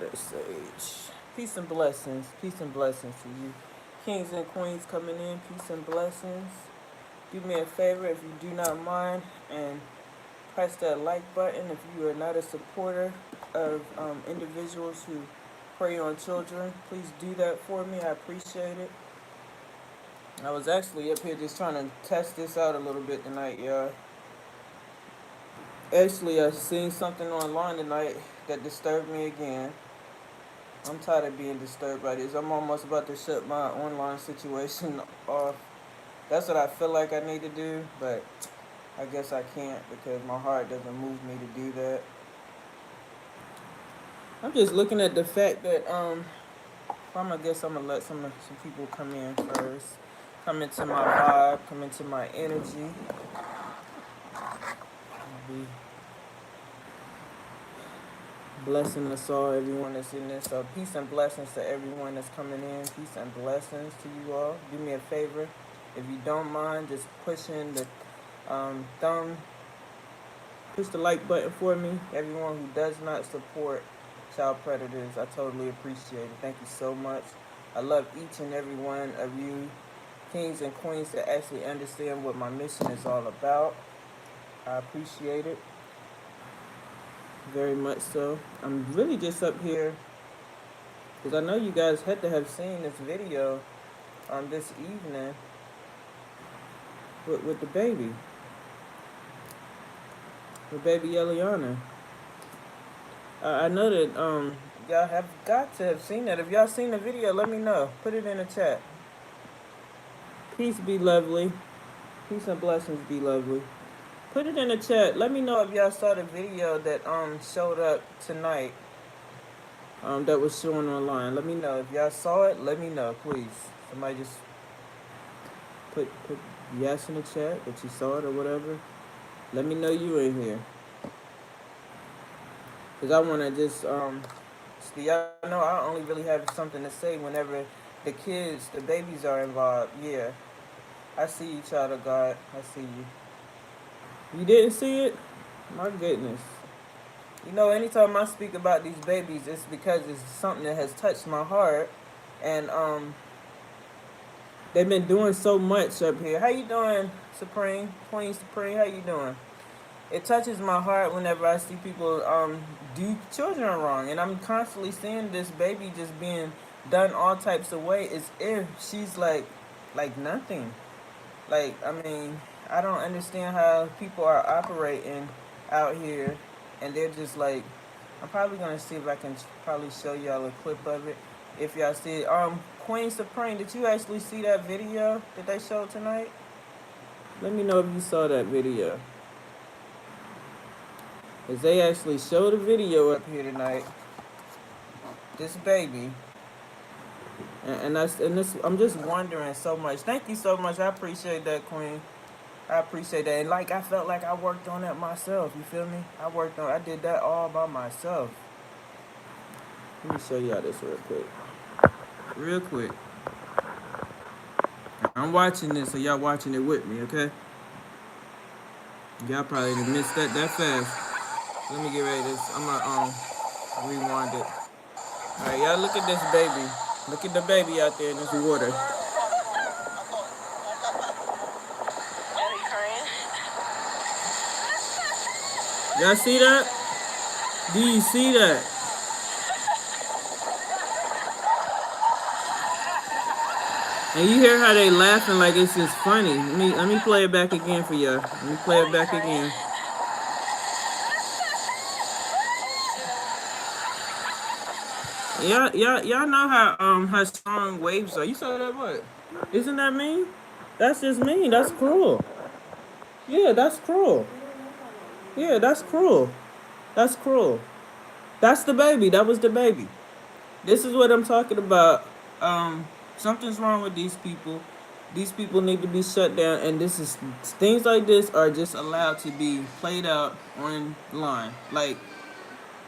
that sage. Peace and blessings. Peace and blessings to you. Kings and queens coming in. Peace and blessings. Do me a favor if you do not mind and press that like button if you are not a supporter of individuals who prey on children. Please do that for me. I appreciate it. I was actually up here just trying to test this out a little bit tonight, y'all. Actually, I seen something online tonight that disturbed me again. I'm tired of being disturbed by this. I'm almost about to shut my online situation off. That's what I feel like I need to do, but I guess I can't because my heart doesn't move me to do that. I'm just looking at the fact that I guess I'm gonna let some people come in first, come into my vibe, come into my energy. Be blessing us all, everyone that's in this. So peace and blessings to everyone that's coming in. Peace and blessings to you all. Do me a favor, if you don't mind, just pushing the push the like button for me. Everyone who does not support child predators, I totally appreciate it. Thank you so much. I love each and every one of you, kings and queens, that actually understand what my mission is all about. I appreciate it very much so. I'm really just up here because I know you guys had to have seen this video this evening with the baby. With baby Eliana. I know that y'all have got to have seen that. If y'all seen the video, let me know. Put it in the chat. Peace be lovely. Peace and blessings be lovely. Put it in the chat. Let me know if y'all saw the video that showed up tonight. That was showing online. Let me know. If y'all saw it, let me know, please. Somebody just put yes in the chat that you saw it or whatever. Let me know you in here. Because I want to just, y'all know I only really have something to say whenever the kids, the babies are involved. Yeah. I see you, child of God. I see you. You didn't see it? My goodness. You know, anytime I speak about these babies, it's because it's something that has touched my heart. And, they've been doing so much up here. How you doing, Supreme? Queen Supreme, how you doing? It touches my heart whenever I see people do children wrong, and I'm constantly seeing this baby just being done all types of ways as if she's like nothing. Like, I mean, I don't understand how people are operating out here, and they're just like, I'm probably gonna see if I can probably show y'all a clip of it if y'all see it. Queen Supreme, did you actually see that video that they showed tonight? Let me know if you saw that video. Because they actually showed a video up here tonight. This baby. And this, I'm just wondering so much. Thank you so much. I appreciate that, Queen. I appreciate that. And like, I felt like I worked on that myself. You feel me? I did that all by myself. Let me show y'all this real quick. Real quick. I'm watching this, so y'all watching it with me, okay? Y'all probably missed that fast. Let me get ready to this. I'm gonna rewind it. Alright, y'all look at this baby. Look at the baby out there in this water. Y'all see that? Do you see that? And you hear how they laughing like it's just funny. Let me play it back again for y'all. Let me play it back again. Y'all know how strong waves are. You saw that what? Isn't that mean? That's just mean. That's cruel. Yeah, that's cruel. Yeah, that's cruel. That's cruel. That's the baby. That was the baby. This is what I'm talking about. Something's wrong with these people. These people need to be shut down, and things like this are just allowed to be played out online. Like,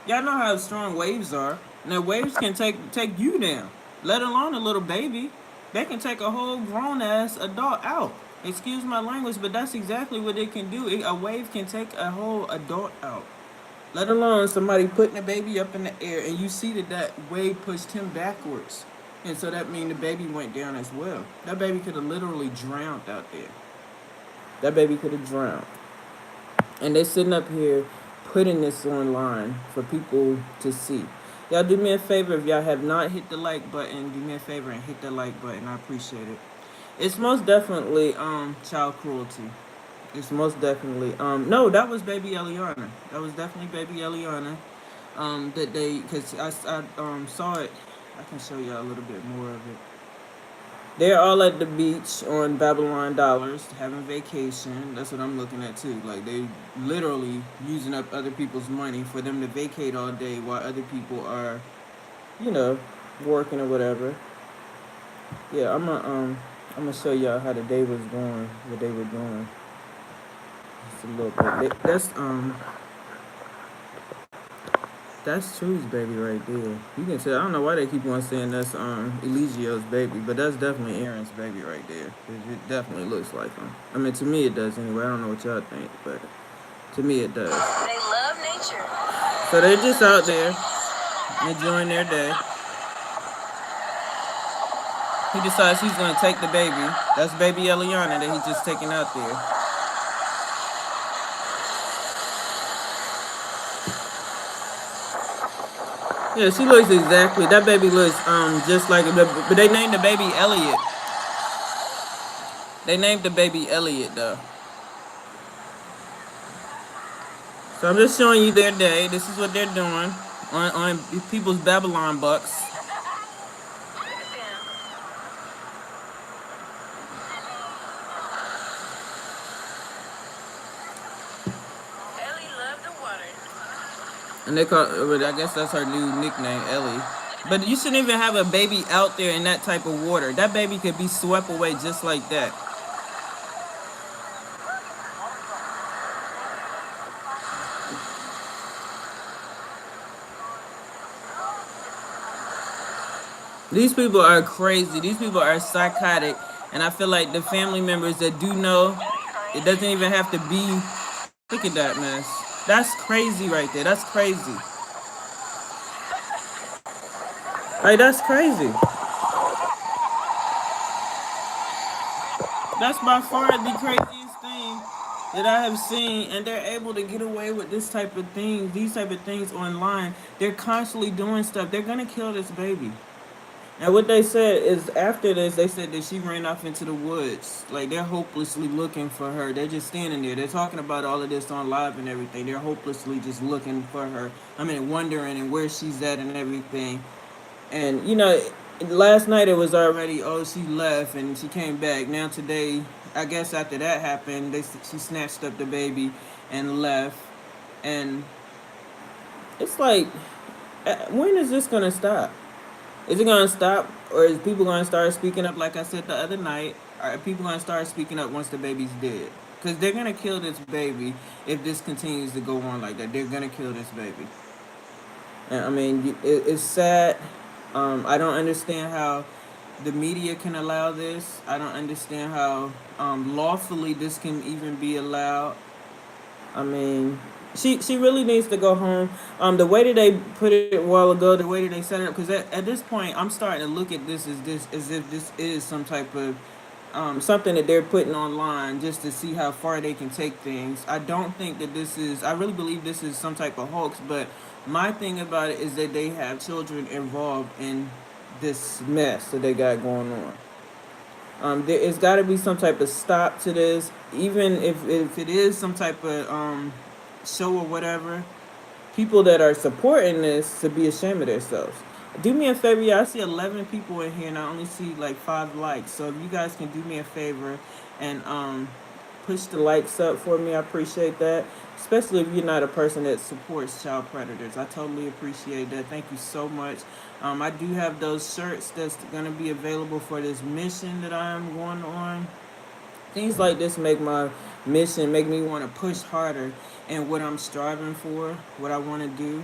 y'all know how strong waves are. Now waves can take you down, let alone a little baby. They can take a whole grown ass adult out. Excuse my language, but that's exactly what it can do. A wave can take a whole adult out. Let alone somebody putting a baby up in the air, and you see that that wave pushed him backwards, and so that means the baby went down as well. That baby could have literally drowned out there. That baby could have drowned. And they sitting up here putting this online for people to see. Y'all do me a favor, if y'all have not hit the like button, do me a favor and hit the like button. I appreciate it. It's most definitely child cruelty. It's most definitely no, that was baby Eliana. That was definitely baby Eliana. That they, cause I saw it. I can show y'all a little bit more of it. They're all at the beach on Babylon dollars, having vacation. That's what I'm looking at too. Like they literally using up other people's money for them to vacate all day while other people are, you know, working or whatever. Yeah, I'm gonna show y'all how the day was going, what they were doing. Just a little bit. That's Chewy's baby right there. You can tell. I don't know why they keep on saying that's Eligio's baby, but that's definitely Aaron's baby right there. It definitely looks like him. I mean, to me it does anyway. I don't know what y'all think, but to me it does. They love nature. So they're just out there enjoying their day. He decides he's gonna take the baby. That's baby Eliana that he's just taking out there. Yeah, she looks exactly. That baby looks just like it, but they named the baby Elliot. They named the baby Elliot though. So I'm just showing you their day. This is what they're doing on people's Babylon bucks. And they call, I guess that's her new nickname, Ellie. But you shouldn't even have a baby out there in that type of water. That baby could be swept away just like that. These people are crazy. These people are psychotic. And I feel like the family members that do know, it doesn't even have to be. Look at that mess. That's crazy right there. That's crazy. Like, that's crazy. That's by far the craziest thing that I have seen, and they're able to get away with this type of thing, these type of things online. They're constantly doing stuff. They're gonna kill this baby. And what they said is after this, they said that she ran off into the woods. Like they're hopelessly looking for her. They're just standing there. They're talking about all of this on live and everything. They're hopelessly just looking for her. I mean, wondering and where she's at and everything. And you know, last night it was already, oh, she left and she came back. Now today, I guess after that happened, she snatched up the baby and left. And it's like, when is this gonna stop? Is it gonna stop, or is people gonna start speaking up? Like I said the other night, are people gonna start speaking up once the baby's dead? Because they're gonna kill this baby if this continues to go on like that. They're gonna kill this baby. And I mean, it's sad. I don't understand how the media can allow this. I don't understand how lawfully this can even be allowed. I mean, she really needs to go home. The way that they put it a while ago, the way that they set it up, because at this point, I'm starting to look at this as if this is some type of something that they're putting online just to see how far they can take things. I don't think that this is. I really believe this is some type of hoax. But my thing about it is that they have children involved in this mess that they got going on. There's got to be some type of stop to this, even if it is some type of show or whatever. People that are supporting this to be ashamed of themselves. Do me a favor, y'all. I see 11 people in here, and I only see like 5 likes. So if you guys can do me a favor and push the likes up for me, I appreciate that. Especially if you're not a person that supports child predators. I totally appreciate that. Thank you so much. I do have those shirts that's going to be available for this mission that I am going on. Things like this make my mission, make me want to push harder in what I'm striving for, what I want to do.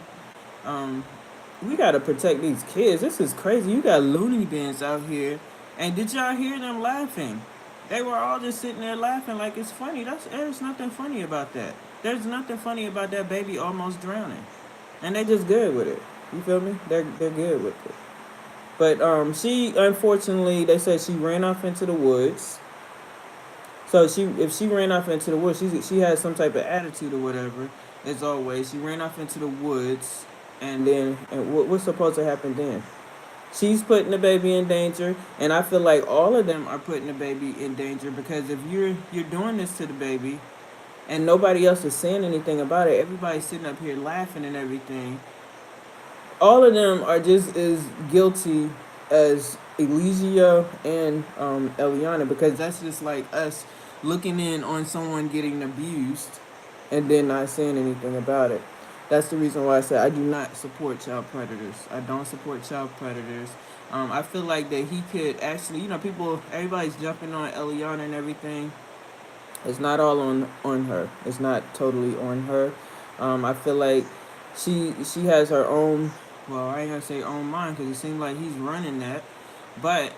We got to protect these kids. This is crazy. You got loony bins out here. And did y'all hear them laughing? They were all just sitting there laughing like it's funny. There's nothing funny about that. There's nothing funny about that baby almost drowning, and they just good with it. You feel me? They're good with it. But she unfortunately, they said she ran off into the woods. So if she ran off into the woods, she had some type of attitude or whatever. As always, she ran off into the woods, and then what's supposed to happen then? She's putting the baby in danger, and I feel like all of them are putting the baby in danger because if you're doing this to the baby, and nobody else is saying anything about it, everybody's sitting up here laughing and everything. All of them are just as guilty as Elysia and Eliana because that's just like us looking in on someone getting abused and then not saying anything about it. That's the reason why I said I do not support child predators. I don't support child predators. I feel like that he could actually, everybody's jumping on Eliana and everything. It's not all on her. It's not totally on her. I feel like she has her own. Well, I ain't gonna say own mind because it seems like he's running that, but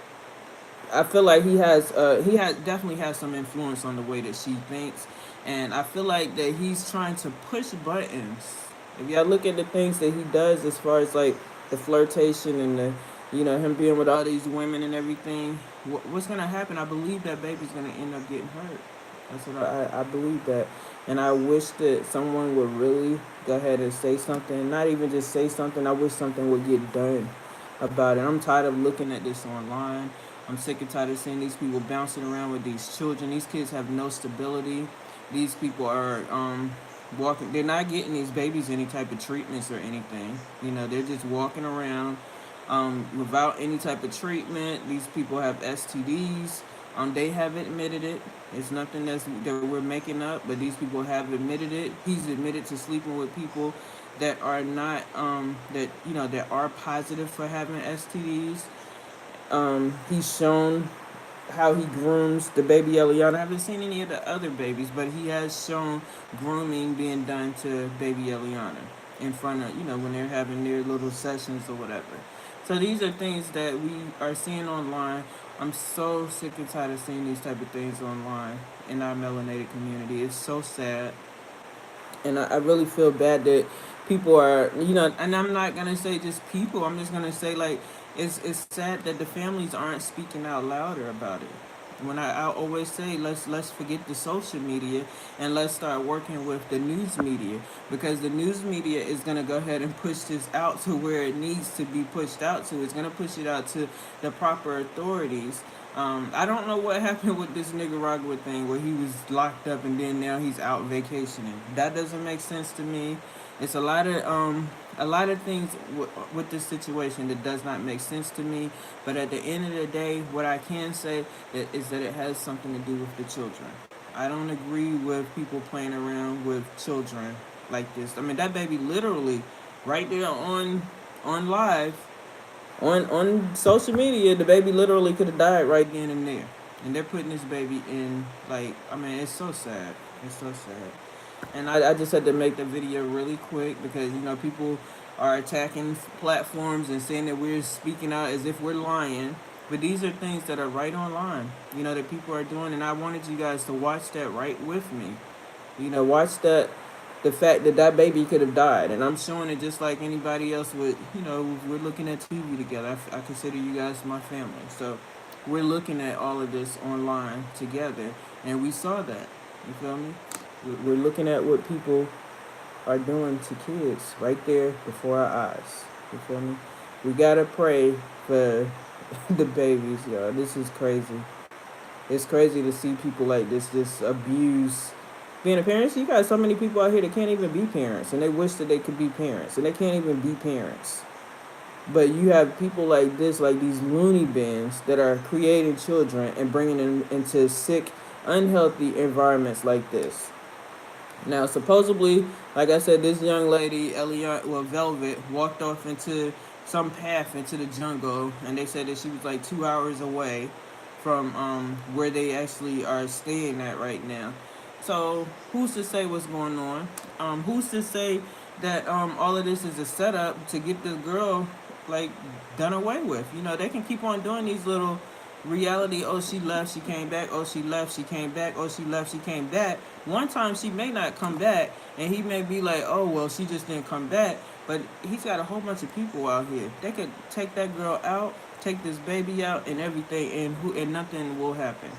I feel like he definitely has some influence on the way that she thinks, and I feel like that he's trying to push buttons. If y'all look at the things that he does as far as like the flirtation and the him being with all these women and everything, what's gonna happen? I believe that baby's gonna end up getting hurt. That's what I believe that. And I wish that someone would really go ahead and say something. Not even just say something. I wish something would get done about it. I'm tired of looking at this online. I'm sick and tired of seeing these people bouncing around with these children. These kids have no stability. These people are walking. They're not getting these babies any type of treatments or anything. They're just walking around without any type of treatment. These people have STDs. They have admitted it. It's nothing that we're making up, but these people have admitted it. He's admitted to sleeping with people that are not that are positive for having STDs. He's shown how he grooms the baby Eliana. I haven't seen any of the other babies, but he has shown grooming being done to baby Eliana in front of when they're having their little sessions or whatever. So these are things that we are seeing online. I'm so sick and tired of seeing these type of things online in our melanated community. It's so sad. And I really feel bad that people are, and I'm not going to say just people. I'm just going to say, like, it's sad that the families aren't speaking out louder about it. When I always say let's forget the social media and let's start working with the news media, because the news media is going to go ahead and push this out to where it needs to be pushed out to. It's going to push it out to the proper authorities. I don't know what happened with this Nicaragua thing where he was locked up and then now he's out vacationing. That doesn't make sense to me. It's a lot of things with this situation that does not make sense to me. But at the end of the day, what I can say is that it has something to do with the children. I don't agree with people playing around with children like this. I mean, that baby literally right there on live on social media, the baby literally could have died right then and there. And they're putting this baby in, like, I mean, it's so sad. It's so sad. And I just had to make the video really quick because, people are attacking platforms and saying that we're speaking out as if we're lying. But these are things that are right online, that people are doing. And I wanted you guys to watch that right with me. Watch that. The fact that baby could have died, and I'm showing it just like anybody else would. We're looking at TV together. I consider you guys my family, so we're looking at all of this online together, and we saw that. You feel me? We're looking at what people are doing to kids right there before our eyes. You feel me? We gotta pray for the babies, y'all. This is crazy. It's crazy to see people like this just abuse being a parent. You got so many people out here that can't even be parents, and they wish that they could be parents, and they can't even be parents. But you have people like this, like these loony bins, that are creating children and bringing them into sick, unhealthy environments like this. Now, supposedly, like I said, this young lady, Velvet, walked off into some path into the jungle, and they said that she was like 2 hours away from where they actually are staying at right now. So who's to say what's going on? Who's to say that all of this is a setup to get this girl like done away with? They can keep on doing these little Reality, oh, she left, she came back, oh, she left, she came back, oh, she left, she came back. One time she may not come back, and he may be like, oh, well, she just didn't come back. But he's got a whole bunch of people out here. They could take that girl out, take this baby out, and everything, and nothing will happen.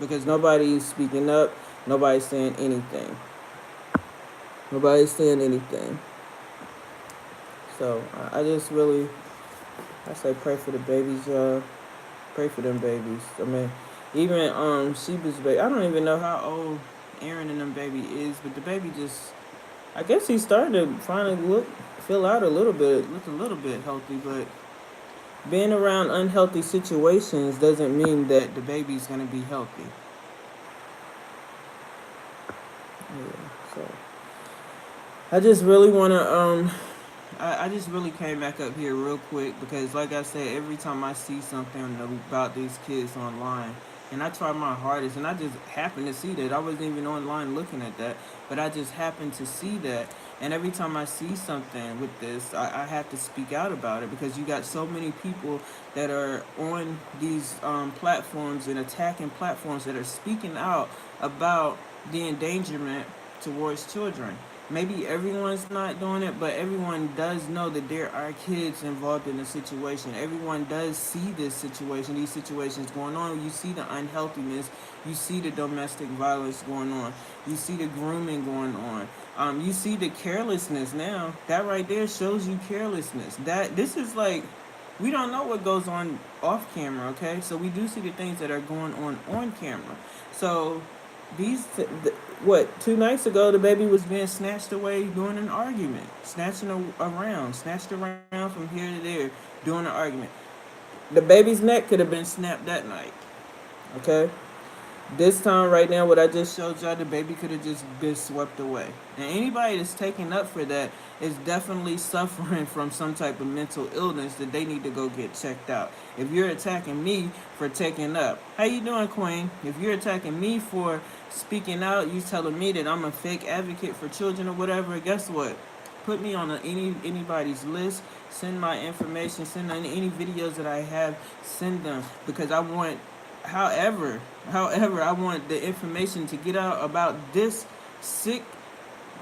Because nobody's speaking up, nobody's saying anything. Nobody's saying anything. So I just really, I say pray for the babies, y'all. Pray for them babies. I mean, even Sheba's baby. I don't even know how old Aaron and them baby is, but the baby just, I guess he's starting to finally fill out a little bit, look a little bit healthy. But being around unhealthy situations doesn't mean that the baby's gonna be healthy. Yeah. So I just really wanna I just really came back up here real quick because, like I said, every time I see something about these kids online, and I try my hardest, and I just happened to see that. I wasn't even online looking at that, but I just happened to see that. And every time I see something with this, I have to speak out about it because you got so many people that are on these platforms and attacking platforms that are speaking out about the endangerment towards children. Maybe everyone's not doing it, but everyone does know that there are kids involved in the situation. Everyone does see this situation, these situations going on. You see the unhealthiness, you see the domestic violence going on, you see the grooming going on, you see the carelessness now. That right there shows you carelessness. That this is like, we don't know what goes on off camera, okay? So we do see the things that are going on camera. So these what 2 nights ago the baby was being snatched away during an argument, snatched around from here to there during an argument. The baby's neck could have been snapped that night, okay? This time right now, what I just showed y'all, the baby could have just been swept away. And anybody that's taking up for that is definitely suffering from some type of mental illness that they need to go get checked out. If you're attacking me for taking up, how you doing, Queen? If you're attacking me for speaking out, you telling me that I'm a fake advocate for children or whatever, guess what? Put me on anybody's list. Send my information. Send any videos that I have. Send them because I want. However, I want the information to get out about this sick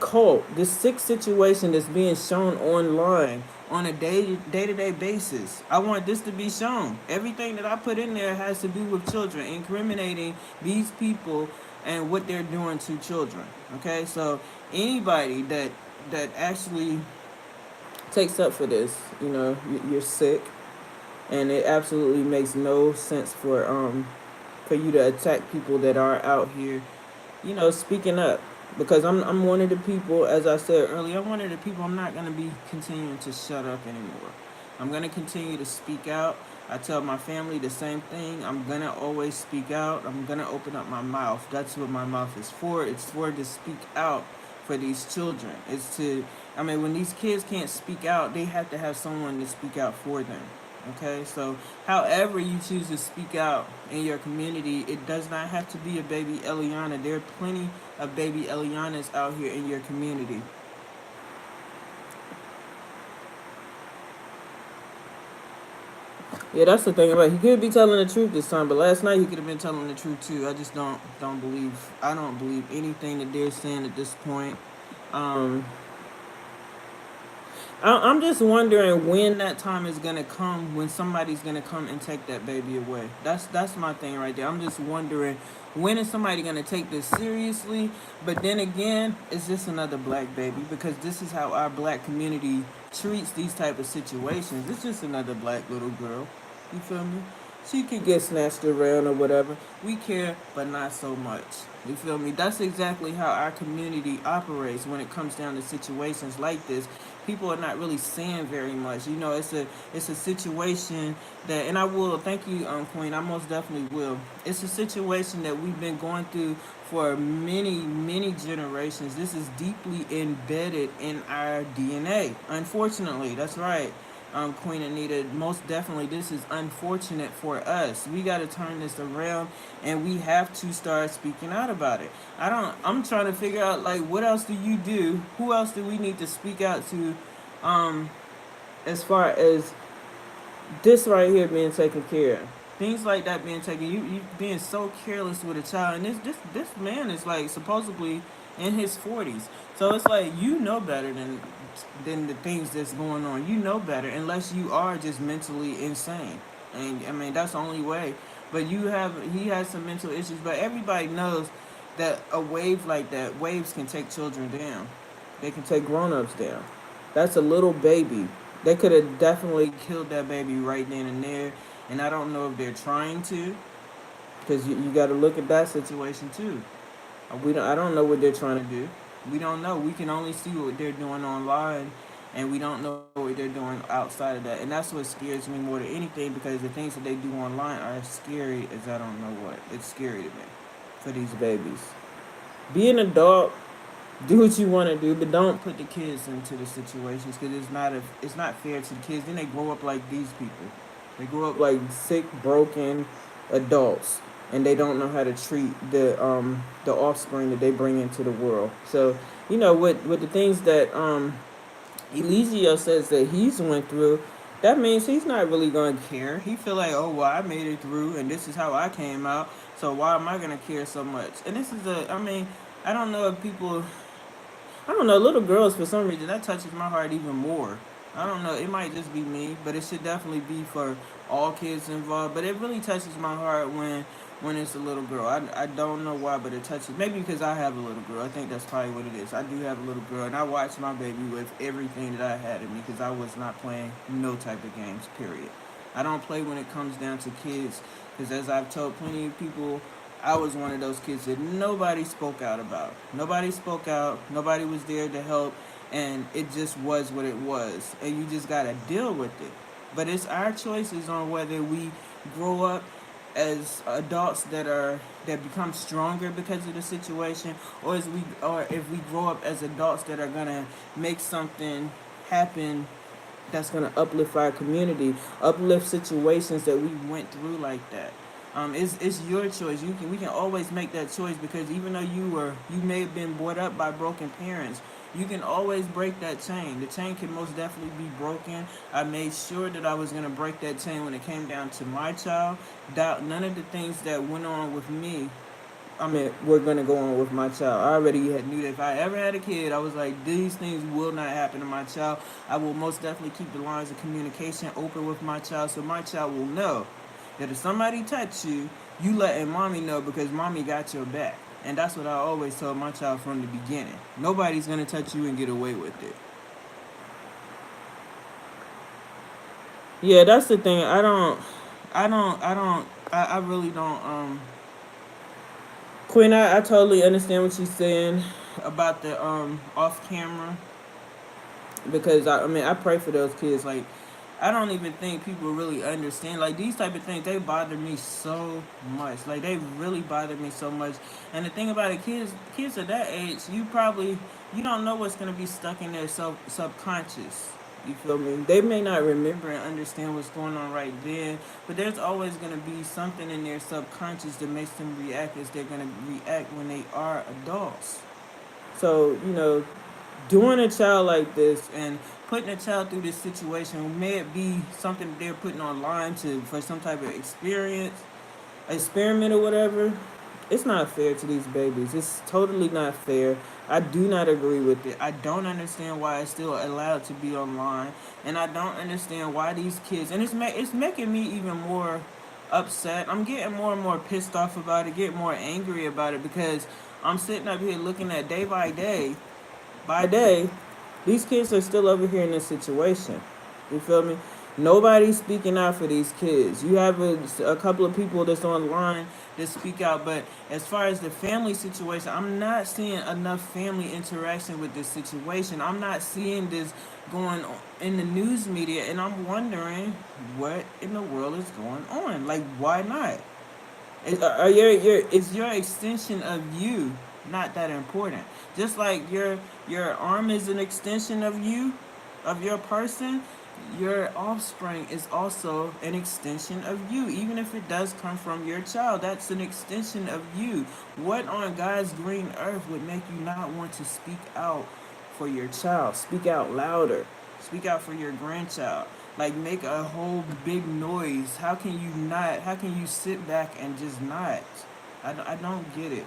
cult, this sick situation that's being shown online on a day-to-day basis. I want this to be shown. Everything that I put in there has to do with children, incriminating these people and what they're doing to children. Okay, so anybody that actually takes up for this, you're sick, and it absolutely makes no sense for you to attack people that are out here, speaking up. Because I'm one of the people, as I said earlier, I'm one of the people. I'm not gonna be continuing to shut up anymore. I'm gonna continue to speak out. I tell my family the same thing. I'm gonna always speak out. I'm gonna open up my mouth. That's what my mouth is for. It's for to speak out for these children. When these kids can't speak out, they have to have someone to speak out for them. Okay, so however you choose to speak out in your community, it does not have to be a baby Eliana. There are plenty of baby Elianas out here in your community. Yeah, that's the thing about it. He could be telling the truth this time, but last night he could have been telling the truth too. I just don't believe. I don't believe anything that they're saying at this point. I'm just wondering when that time is gonna come, when somebody's gonna come and take that baby away. That's my thing right there. I'm just wondering when is somebody gonna take this seriously. But then again, it's just another black baby because this is how our black community treats these type of situations. It's just another black little girl. You feel me? She could get snatched around or whatever. We care, but not so much. You feel me? That's exactly how our community operates when it comes down to situations like this. People are not really saying very much. It's a situation that, and I will thank you, Queen. I most definitely will. It's a situation that we've been going through for many, many generations. This is deeply embedded in our DNA. Unfortunately, that's right. Queen Anita, most definitely this is unfortunate for us. We got to turn this around and we have to start speaking out about it. I'm trying to figure out, like, what else do you do? Who else do we need to speak out to as far as this right here being taken care of? things like that being taken. You being so careless with a child, and this man is like supposedly in his 40s. So it's like you know better than the things that's going on. You know better unless you are just mentally insane. And I mean that's the only way. But he has some mental issues. But everybody knows that a wave like that, waves can take children down. They can take grown-ups down. That's a little baby. They could have definitely killed that baby right then and there. And I don't know if they're trying to, because you got to look at that situation too. I don't know what they're trying to do. We don't know. We can only see what they're doing online, and we don't know what they're doing outside of that. And that's what scares me more than anything, because the things that they do online are as scary as I don't know what. It's scary to me for these babies. Be an adult, do what you want to do, but don't put the kids into the situations, because it's not fair to the kids. Then they grow up like these people. They grow up like sick, broken adults, and they don't know how to treat the offspring that they bring into the world. So with the things that Eligio says that he's went through, that means he's not really gonna care. He feel like, oh well, I made it through, and this is how I came out. So why am I gonna care so much? And this is I mean, I don't know if people I don't know, little girls for some reason that touches my heart even more. I don't know, it might just be me, but it should definitely be for all kids involved. But it really touches my heart when it's a little girl. I don't know why, but it touches. Maybe because I have a little girl. I think that's probably what it is. I do have a little girl, and I watched my baby with everything that I had in me, because I was not playing no type of games. Period. I don't play when it comes down to kids, because as I've told plenty of people, I was one of those kids that nobody spoke out about. Nobody spoke out. Nobody was there to help, and it just was what it was, and you just gotta deal with it. But it's our choices on whether we grow up as adults that become stronger because of the situation, or if we grow up as adults that are gonna make something happen that's going to uplift our community, uplift situations that we went through like that. It's your choice. We can always make that choice, because even though you may have been brought up by broken parents, you can always break that chain. The chain can most definitely be broken. I made sure that I was going to break that chain when it came down to my child. None of the things that went on with me, I mean, we're gonna go on with my child. I already had knew that if I ever had a kid, I was like, these things will not happen to my child. I will most definitely keep the lines of communication open with my child, so my child will know that if somebody touch you, you letting mommy know, because mommy got your back. And that's what I always told my child from the beginning. Nobody's gonna touch you and get away with it. Yeah, that's the thing. I really don't. Quinn, I totally understand what she's saying about the off camera, because I mean I pray for those kids. Like, I don't even think people really understand, like, these type of things. They bother me so much. Like, they really bother me so much. And the thing about it, kids at that age, you don't know what's gonna be stuck in their subconscious. You feel me? They may not remember and understand what's going on right then, but there's always going to be something in their subconscious that makes them react as they're going to react when they are adults. So, doing a child like this and putting a child through this situation, may it be something that they're putting online for some type of experiment or whatever, it's not fair to these babies. It's totally not fair. I do not agree with it. I don't understand why it's still allowed to be online, and I don't understand why these kids. And it's making me even more upset. I'm getting more and more pissed off about it, getting more angry about it, because I'm sitting up here looking at day by day, these kids are still over here in this situation. You feel me? Nobody's speaking out for these kids. You have a couple of people that's online that speak out, but as far as the family situation, I'm not seeing enough family interaction with this situation. I'm not seeing this going on in the news media, and I'm wondering what in the world is going on. Like, why not? Is your extension of you not that important? Just like your arm is an extension of you, of your person, your offspring is also an extension of you. Even if it does come from your child, that's an extension of you. What on God's green earth would make you not want to speak out for your child? Speak out louder. Speak out for your grandchild. like make a whole big noise. How can you not? How can you sit back and just not? I don't get it.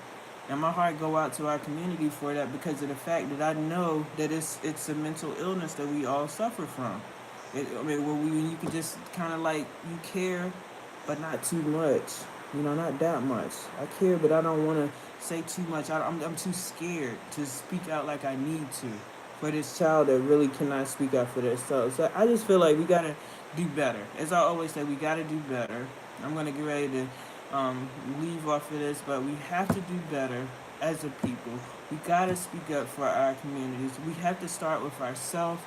And my heart go out to our community for that because of the fact that I know that it's a mental illness that we all suffer from. I mean, when you can just kind of like you care, but not too much. You know, not that much. I care, but I don't want to say too much. I'm too scared to speak out like I need to for this child that really cannot speak out for themselves. So I just feel like we gotta do better. As I always say, we gotta do better. I'm gonna get ready to leave off of this, but we have to do better as a people. We gotta speak up for our communities. We have to start with ourselves.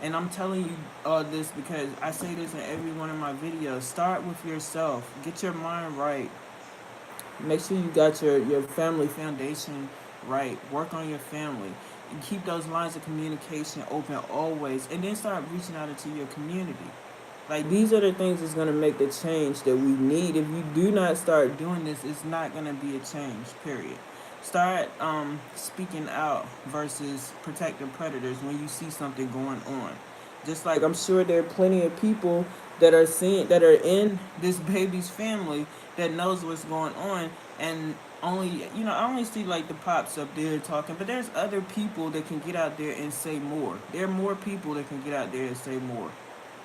And I'm telling you all this because I say this in every one of my videos. Start with yourself. Get your mind right. Make sure you got your family foundation right. Work on your family. And keep those lines of communication open always. And then start reaching out into your community. Like, these are the things that's going to make the change that we need. If you do not start doing this, it's not going to be a change, period. Start speaking out versus protecting predators when you see something going on. Just like I'm sure there are plenty of people that are in this baby's family that knows what's going on, and only I only see like the pops up there talking, but there's other people that can get out there and say more. There are more people that can get out there and say more.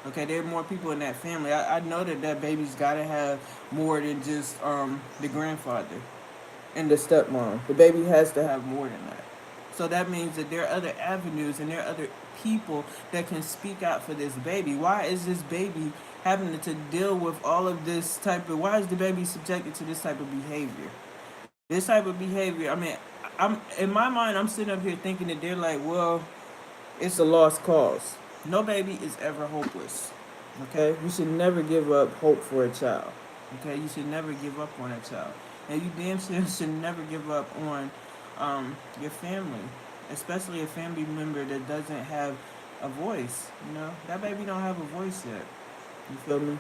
Okay, there are more people in that family. I know that baby's got to have more than just the grandfather and the stepmom. The baby has to have more than that. So that means that there are other avenues and there are other people that can speak out for this baby. Why is this baby having to deal with all of this type of? Why is the baby subjected to this type of behavior? This type of behavior. I mean, I'm in my mind. I'm sitting up here thinking that they're like, well, it's a lost cause. No baby is ever hopeless. Okay, you should never give up hope for a child. Okay, you should never give up on a child, and you damn sure should never give up on your family, especially a family member that doesn't have a voice. You know, that baby don't have a voice yet. You feel me?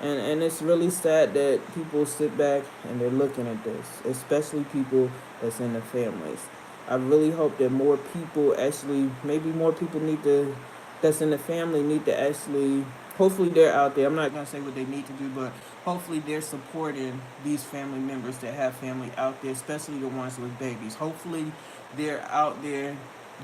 And it's really sad that people sit back and they're looking at this, especially people that's in the families. I really hope that more people actually, maybe more people need to, that's in the family need to actually, hopefully they're out there. I'm not going to say what they need to do, but hopefully they're supporting these family members that have family out there, especially the ones with babies. Hopefully they're out there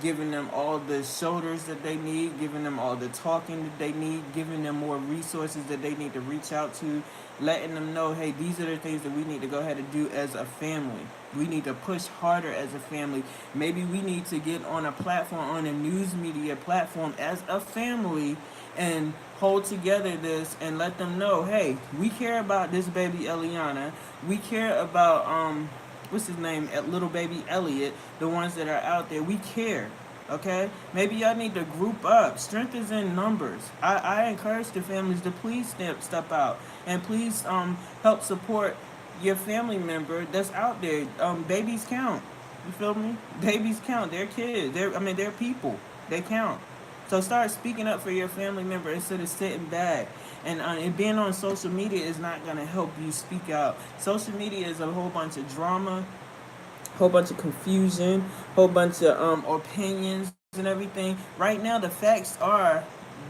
giving them all the shoulders that they need, giving them all the talking that they need, giving them more resources that they need to reach out to, letting them know, hey, these are the things that we need to go ahead and do as a family. We need to push harder as a family. Maybe we need to get on a platform, on a news media platform as a family and hold together this and let them know, hey, we care about this baby Eliana. We care about what's his name, little baby Elliot, the ones that are out there. We care. Okay, maybe y'all need to group up. Strength is in numbers. I encourage the families to please step out and please help support your family member that's out there. Babies count. You feel me? Babies count. They're kids. They're people. They count. So start speaking up for your family member instead of sitting back. And being on social media is not going to help you speak out. Social media is a whole bunch of drama, whole bunch of confusion, whole bunch of opinions and everything. Right now, the facts are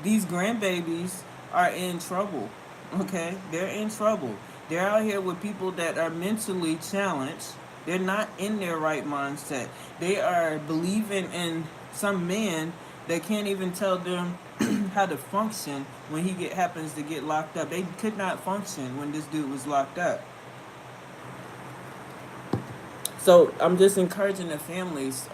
these grandbabies are in trouble. Okay, they're in trouble. They're out here with people that are mentally challenged. They're not in their right mindset. They are believing in some man that can't even tell them how to function when happens to get locked up. They could not function when this dude was locked up. So I'm just encouraging the families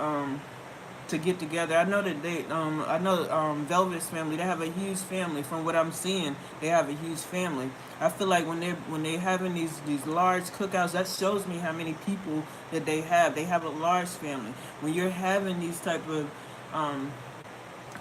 to get together. I know that Velvet's family, they have a huge family. From what I'm seeing, they have a huge family. I feel like when they're having these large cookouts, that shows me how many people that they have. They have a large family. When you're having these type of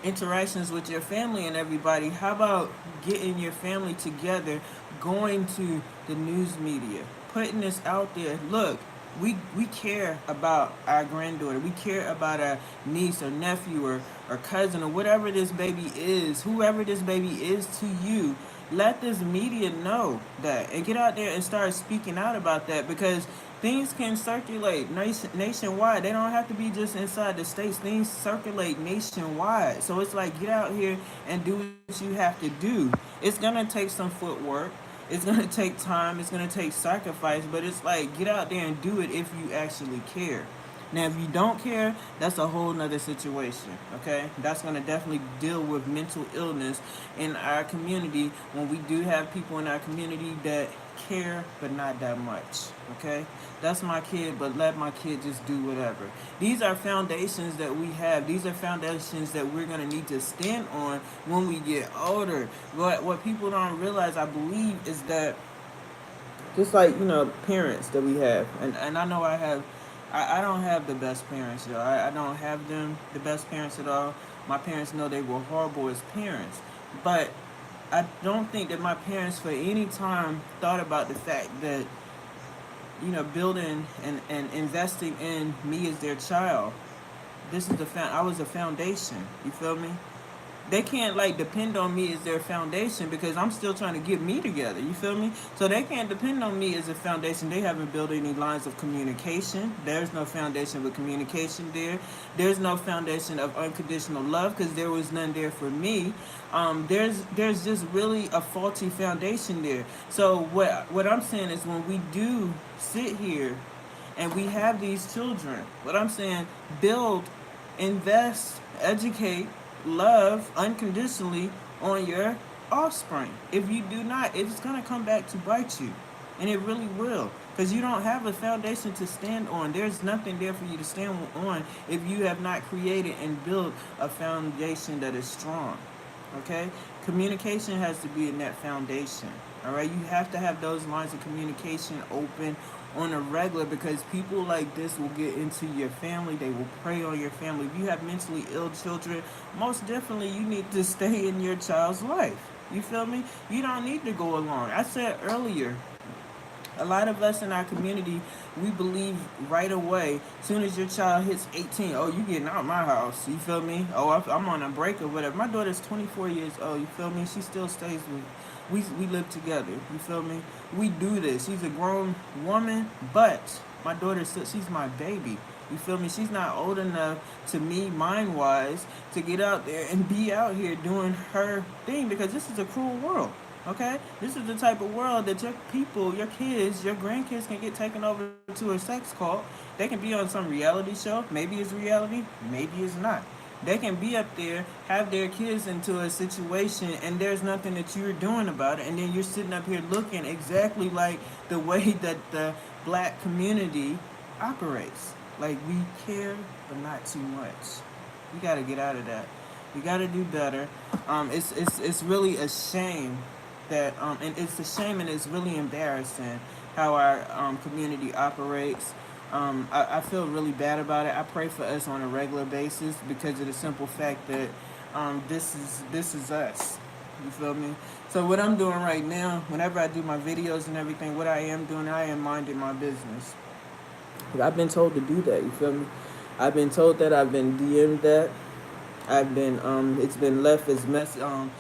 interactions with your family and everybody, how about getting your family together, going to the news media, putting this out there? Look, we care about our granddaughter. We care about our niece or nephew or cousin or whatever this baby is, whoever this baby is to you. Let this media know that and get out there and start speaking out about that, because Things can circulate nationwide. They don't have to be just inside the states. Things circulate nationwide. So it's like, get out here and do what you have to do. It's gonna take some footwork. It's gonna take time. It's gonna take sacrifice. But it's like, get out there and do it if you actually care. Now, if you don't care, that's a whole nother situation, okay? That's going to definitely deal with mental illness in our community when we do have people in our community that care, but not that much, okay? That's my kid, but let my kid just do whatever. These are foundations that we have. These are foundations that we're going to need to stand on when we get older. What people don't realize, I believe, is that just like, parents that we have, and I know I don't have the best parents, yo. I don't have them the best parents at all. My parents know they were horrible as parents, but I don't think that my parents for any time thought about the fact that, building and investing in me as their child. I was a foundation. You feel me? They can't like depend on me as their foundation because I'm still trying to get me together. You feel me? So they can't depend on me as a foundation. They haven't built any lines of communication. There's no foundation with communication there. There's no foundation of unconditional love because there was none there for me. There's just really a faulty foundation there. So what I'm saying is when we do sit here and we have these children, what I'm saying, build, invest, educate, love unconditionally on your offspring. If you do not, it's going to come back to bite you. And it really will. Because you don't have a foundation to stand on. There's nothing there for you to stand on if you have not created and built a foundation that is strong. Okay? Communication has to be in that foundation. All right? You have to have those lines of communication open on a regular because people like this will get into your family. They will prey on your family. If you have mentally ill children, most definitely you need to stay in your child's life. You feel me? You don't need to go along. I said earlier, a lot of us in our community, we believe right away, as soon as your child hits 18, oh, you getting out of my house. You feel me? Oh, I'm on a break or whatever. My daughter's 24 years old. You feel me? She still stays with. We live together. You feel me? We do this. She's a grown woman, but my daughter, she's my baby. You feel me? She's not old enough to me, mind-wise, to get out there and be out here doing her thing because this is a cruel world. Okay? This is the type of world that your people, your kids, your grandkids can get taken over to a sex cult. They can be on some reality show. Maybe it's reality. Maybe it's not. They can be up there, have their kids into a situation, and there's nothing that you're doing about it. And then you're sitting up here looking exactly like the way that the black community operates. Like, we care, but not too much. We got to get out of that. We got to do better. It's really a shame that, and it's a shame and it's really embarrassing how our community operates. I feel really bad about it. I pray for us on a regular basis because of the simple fact that this is us. You feel me? So what I'm doing right now, whenever I do my videos and everything, what I am doing, I am minding my business. I've been told to do that. You feel me? I've been told that. I've been DM'd that. I've been it's been left as on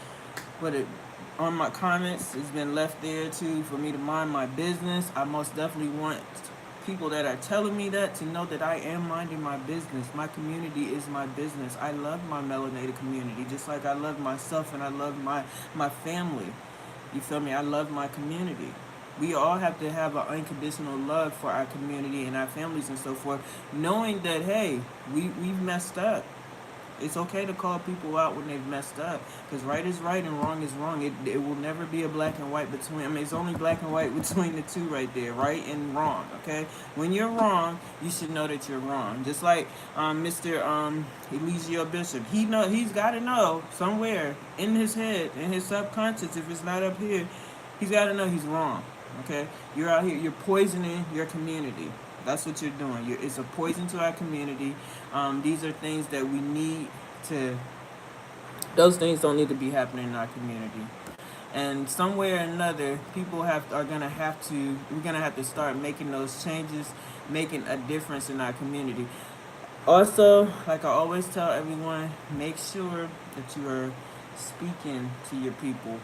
my comments. It's been left there too for me to mind my business. I most definitely want people that are telling me that to know that I am minding my business. My community is my business. I love my melanated community just like I love myself and I love my family. You feel me? I love my community. We all have to have an unconditional love for our community and our families and so forth, knowing that, hey, we've messed up. It's okay to call people out when they've messed up, because right is right and wrong is wrong. It will never be a black and white between. I mean, it's only black and white between the two right there, right and wrong. Okay, when you're wrong, you should know that you're wrong. Just like Mr. Eligio Bishop, he's got to know somewhere in his head, in his subconscious, if it's not up here, he's got to know he's wrong. Okay, you're out here, you're poisoning your community. That's what you're doing. It's a poison to our community. These are things that we need to. Those things don't need to be happening in our community. And somewhere or another, people are gonna have to. We're gonna have to start making those changes, making a difference in our community. Also, like I always tell everyone, make sure that you are speaking to your people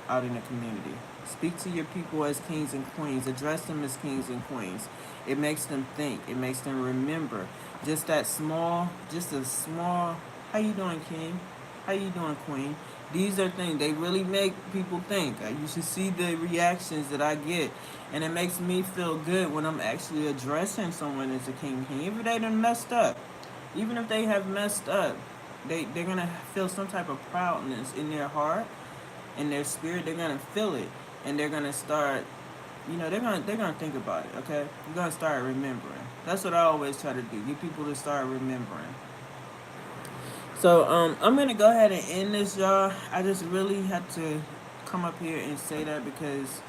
out in the community. Speak to your people as kings and queens. Address them as kings and queens. It makes them think. It makes them remember. Just a small, how you doing, king? How you doing, queen? These are things, they really make people think. You should see the reactions that I get. And it makes me feel good when I'm actually addressing someone as a king. Even if they done messed up. Even if they have messed up, they're going to feel some type of proudness in their heart, in their spirit. They're going to feel it. And they're going to start, they're gonna think about it, okay? You're gonna start remembering. That's what I always try to do. Get people to start remembering. So I'm gonna go ahead and end this, y'all. I just really had to come up here and say that because,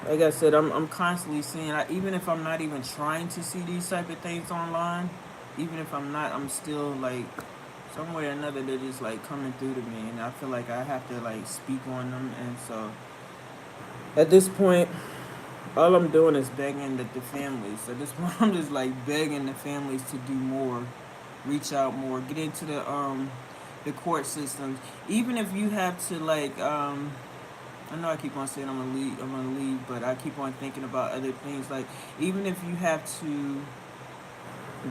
like I said, I'm constantly seeing. Even if I'm not even trying to see these type of things online, even if I'm not, I'm still like some way or another they're just like coming through to me, and I feel like I have to like speak on them. And so at this point, all I'm doing is begging the families. At this point, I'm just like begging the families to do more, reach out more, get into the court systems. Even if you have to like I know I keep on saying I'm gonna leave, but I keep on thinking about other things. Like even if you have to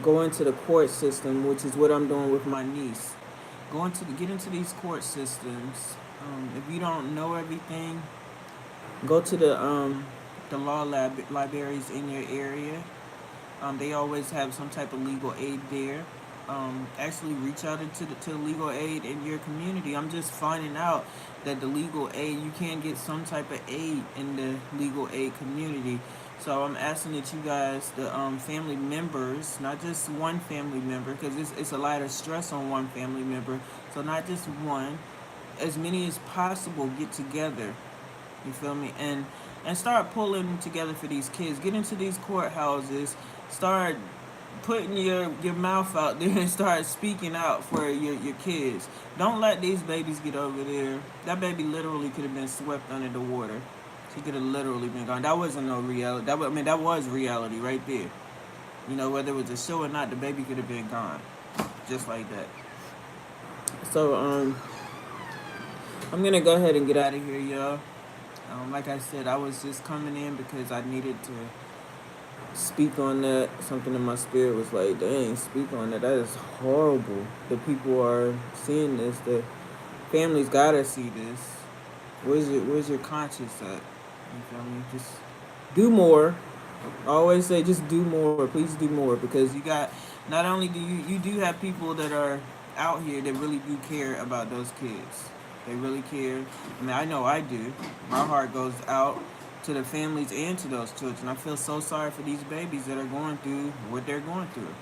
go into the court system, which is what I'm doing with my niece, get into these court systems. If you don't know everything, go to the libraries in your area. They always have some type of legal aid there. Actually, reach out to the legal aid in your community. I'm just finding out that the legal aid, you can get some type of aid in the legal aid community. So I'm asking that you guys, the family members, not just one family member, because it's a lot of stress on one family member. So not just one, as many as possible get together. You feel me? And start pulling together for these kids. Get into these courthouses. Start putting your mouth out there and start speaking out for your kids. Don't let these babies get over there. That baby literally could have been swept under the water. She could have literally been gone. That wasn't no reality. That was reality right there. Whether it was a show or not, the baby could have been gone, just like that. So I'm gonna go ahead and get out of here, y'all. Like I said, I was just coming in because I needed to speak on that. Something in my spirit was like, dang, speak on that. That is horrible. The people are seeing this. The families gotta see this. Where's your conscience at? You feel me? Just do more. I always say just do more. Please do more, because you got, not only do you do have people that are out here that really do care about those kids. They really care. I know I do. My heart goes out to the families and to those children. I feel so sorry for these babies that are going through what they're going through.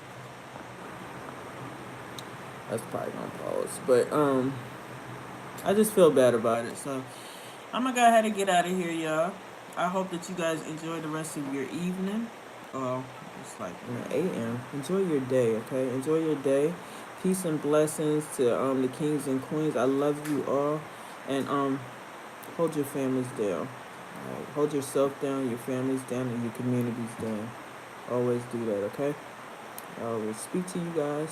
That's probably gonna pause, but I just feel bad about it. So I'm gonna go ahead and get out of here, y'all. I hope that you guys enjoy the rest of your evening. Well, it's like 8 a.m. Enjoy your day, okay? Enjoy your day. Peace and blessings to the kings and queens. I love you all, and hold your families down. Right? Hold yourself down, your families down, and your communities down. Always do that, okay? I always speak to you guys